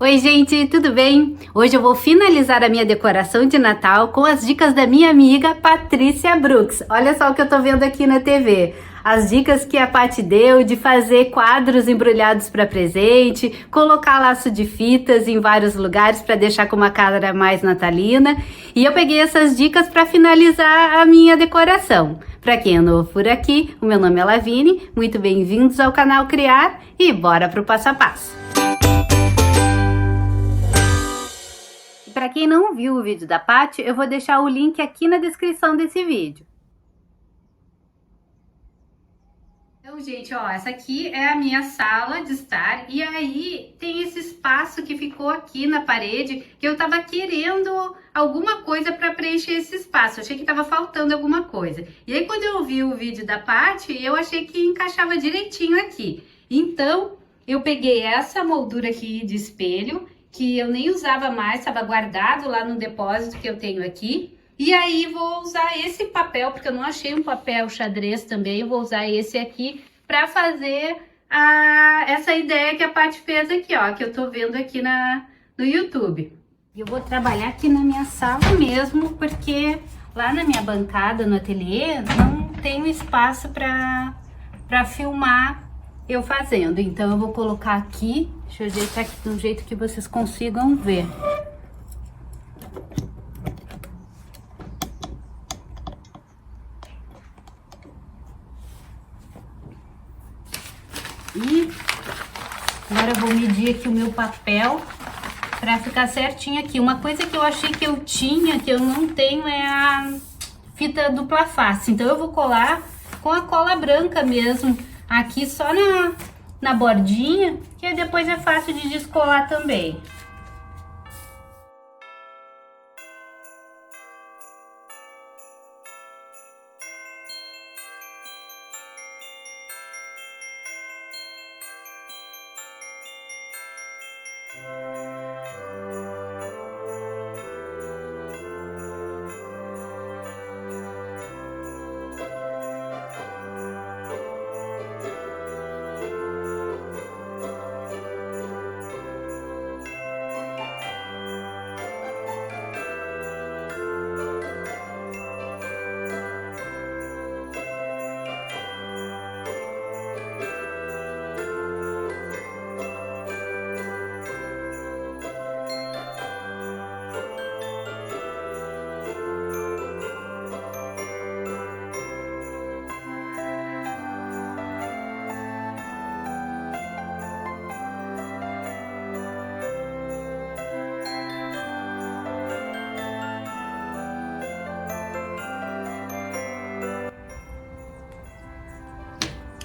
Oi gente, tudo bem? Hoje eu vou finalizar a minha decoração de Natal com as dicas da minha amiga Patrícia Brooks. Olha só o que eu tô vendo aqui na TV. As dicas que a Paty deu de fazer quadros embrulhados para presente, colocar laço de fitas em vários lugares para deixar com uma cara mais natalina. E eu peguei essas dicas para finalizar a minha decoração. Para quem é novo por aqui, o meu nome é Lavine, muito bem-vindos ao canal Criar e bora pro passo a passo. Para quem não viu o vídeo da Paty, eu vou deixar o link aqui na descrição desse vídeo. Então, gente, ó, essa aqui é a minha sala de estar e aí tem esse espaço que ficou aqui na parede que eu tava querendo alguma coisa para preencher esse espaço. Eu achei que tava faltando alguma coisa. E aí, quando eu vi o vídeo da Paty, eu achei que encaixava direitinho aqui. Então, eu peguei essa moldura aqui de espelho, que eu nem usava mais, estava guardado lá no depósito que eu tenho aqui. E aí vou usar esse papel, porque eu não achei um papel xadrez também, vou usar esse aqui para fazer essa ideia que a Paty fez aqui, ó, que eu tô vendo aqui no YouTube. Eu vou trabalhar aqui na minha sala mesmo, porque lá na minha bancada, no ateliê, não tenho espaço para filmar eu fazendo. Então eu vou colocar aqui, deixa eu ajeitar aqui de um jeito que vocês consigam ver. E agora eu vou medir aqui o meu papel para ficar certinho aqui. Uma coisa que eu achei que eu tinha, que eu não tenho, é a fita dupla face. Então eu vou colar com a cola branca mesmo, aqui só na bordinha, que depois é fácil de descolar também.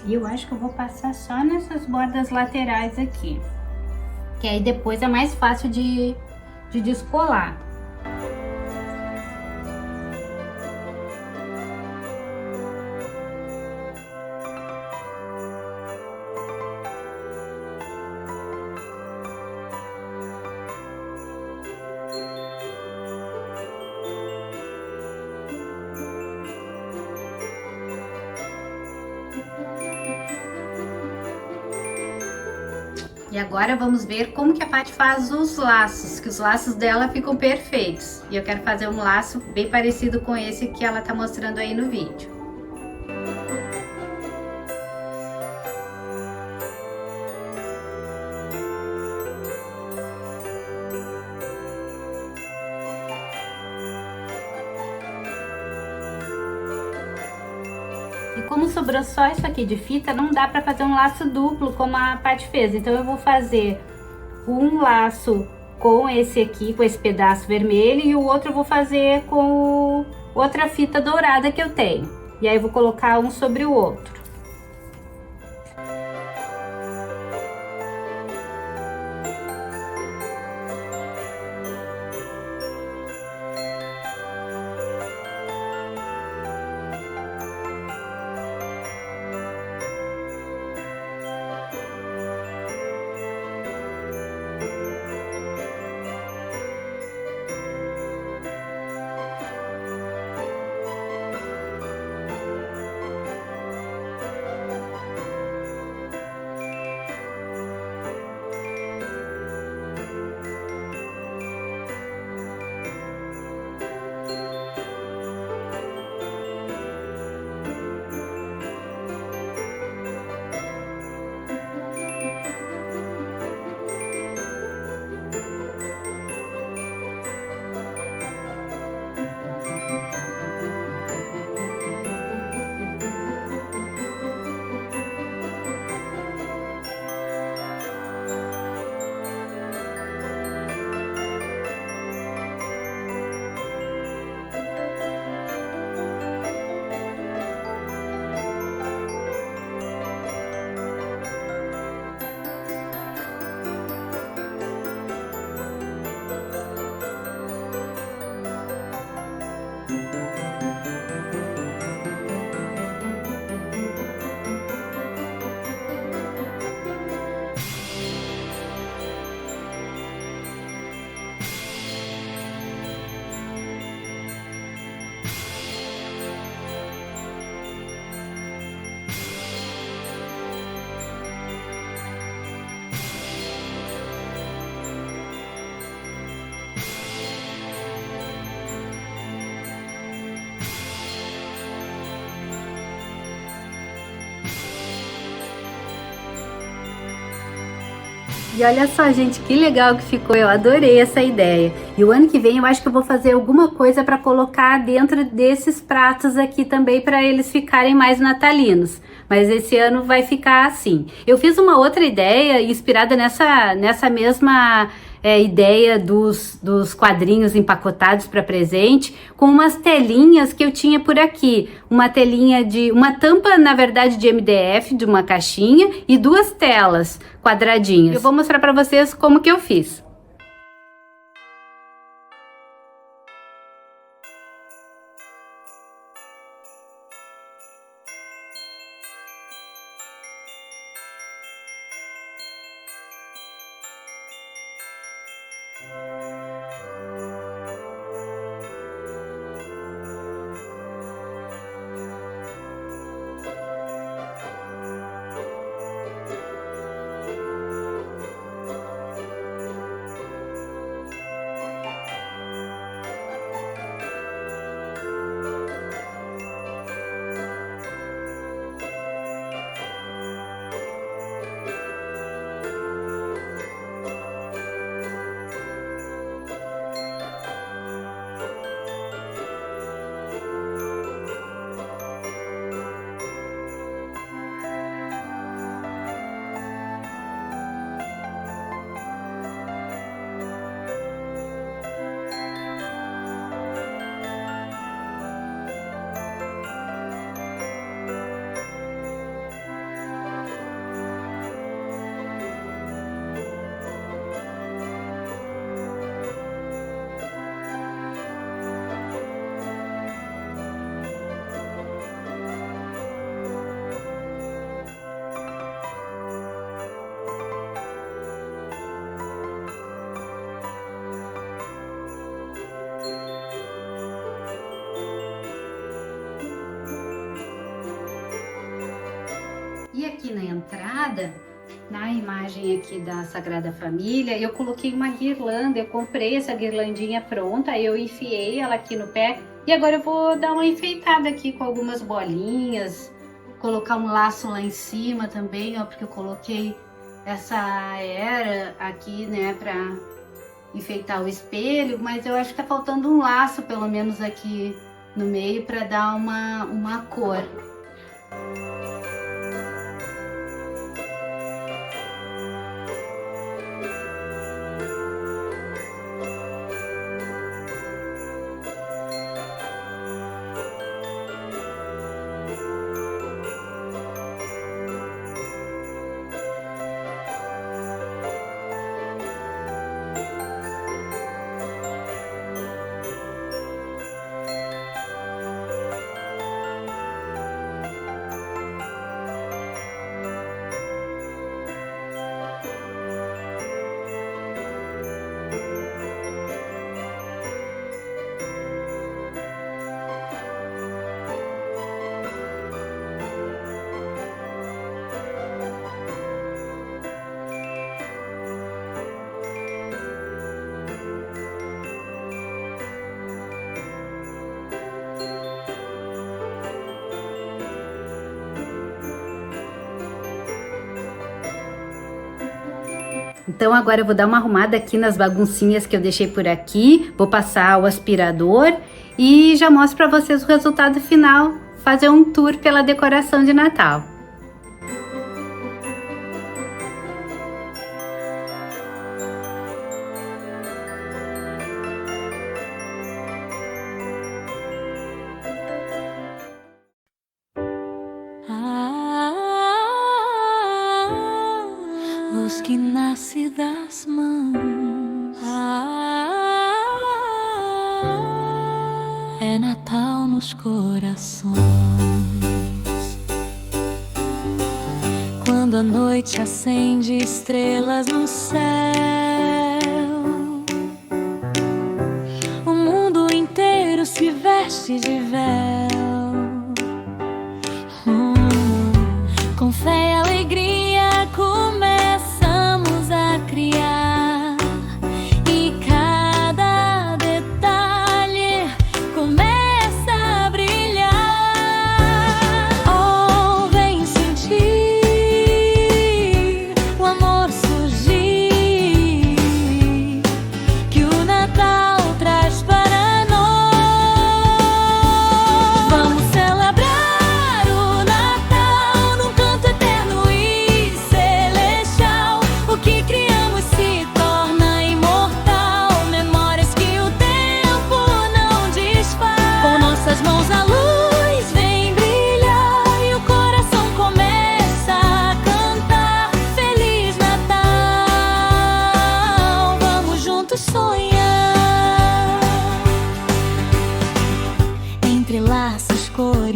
E eu acho que eu vou passar só nessas bordas laterais aqui, que aí depois é mais fácil de descolar. E agora vamos ver como que a Paty faz os laços, que os laços dela ficam perfeitos. E eu quero fazer um laço bem parecido com esse que ela tá mostrando aí no vídeo. E como sobrou só isso aqui de fita, não dá pra fazer um laço duplo como a Paty fez. Então eu vou fazer um laço com esse aqui, com esse pedaço vermelho, e o outro eu vou fazer com outra fita dourada que eu tenho. E aí eu vou colocar um sobre o outro. E olha só, gente, que legal que ficou, eu adorei essa ideia. E o ano que vem eu acho que eu vou fazer alguma coisa para colocar dentro desses pratos aqui também, para eles ficarem mais natalinos. Mas esse ano vai ficar assim. Eu fiz uma outra ideia inspirada nessa mesma ideia dos quadrinhos empacotados para presente, com umas telinhas que eu tinha por aqui. Uma telinha uma tampa, na verdade, de MDF, de uma caixinha, e duas telas quadradinhas. Eu vou mostrar para vocês como que eu fiz. E aqui na entrada, na imagem aqui da Sagrada Família, eu coloquei uma guirlanda. Eu comprei essa guirlandinha pronta, aí eu enfiei ela aqui no pé. E agora eu vou dar uma enfeitada aqui com algumas bolinhas, colocar um laço lá em cima também, ó, porque eu coloquei essa era aqui, né, pra enfeitar o espelho, mas eu acho que tá faltando um laço, pelo menos aqui no meio, pra dar uma cor. Então agora eu vou dar uma arrumada aqui nas baguncinhas que eu deixei por aqui, vou passar o aspirador e já mostro para vocês o resultado final, fazer um tour pela decoração de Natal. Luz que nasce das mãos, é Natal nos corações. Quando a noite acende estrelas no céu, o mundo inteiro se veste de véu. Com fé e alegria começamos a criar, e cada detalhe começa a brilhar. Oh, vem sentir o amor surgir.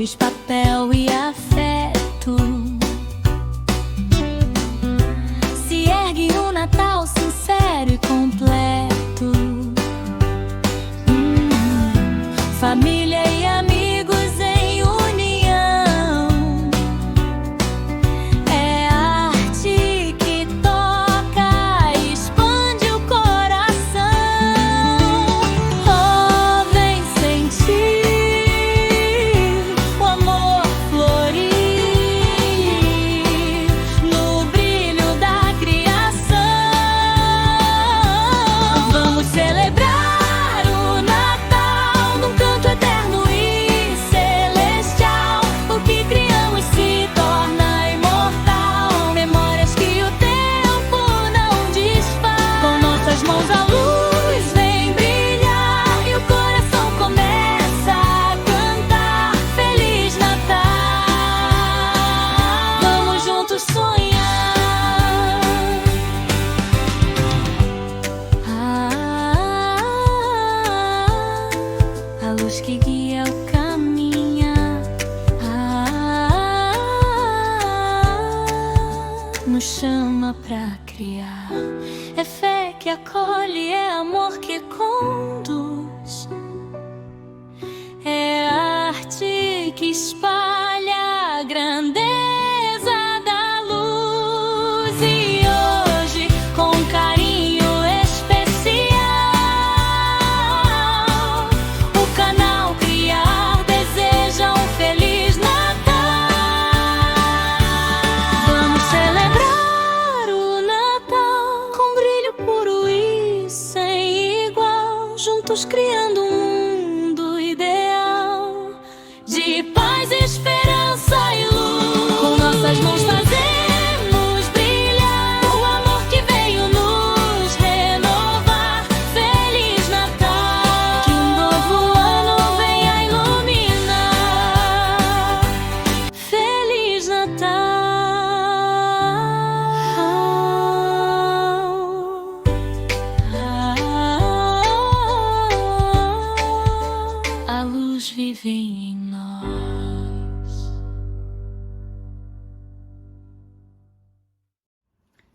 cores, papel e afeto. Se ergue um Natal sincero e completo. Família e amigos em união. É arte que toca e expande o coração. Oh, vem sentir o amor florir no brilho da criação. Vamos celebrar o Natal num canto eterno e celestial. O que criamos se torna imortal. Memórias que o tempo não desfaz. Com nossas mãos a luz vem brilhar e o coração começa a cantar Feliz Natal. Vamos juntos sonhar. A luz que guia o caminho nos chama pra criar. É fé que acolhe, é amor que conduz. É arte que espalha a grandeza da luz. E hoje, com carinho especial, o canal Criar deseja um Feliz Natal. Vamos celebrar o Natal com brilho puro e sem igual, juntos criando um mundo ideal de paz, esperança e luz. Com nossas mãos fazemos brilhar o amor que veio nos renovar. Feliz Natal, que um novo ano venha iluminar. Feliz Natal. A luz vive em nós.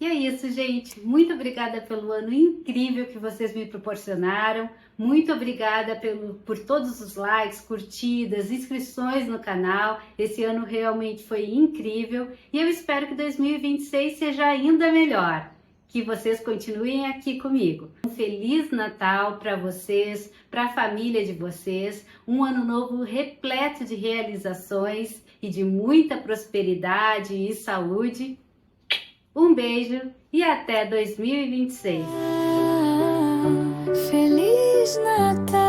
E é isso, gente. Muito obrigada pelo ano incrível que vocês me proporcionaram. Muito obrigada por todos os likes, curtidas, inscrições no canal. Esse ano realmente foi incrível e eu espero que 2026 seja ainda melhor. Que vocês continuem aqui comigo. Um Feliz Natal para vocês, para a família de vocês. Um ano novo repleto de realizações e de muita prosperidade e saúde. Um beijo e até 2026. Feliz Natal.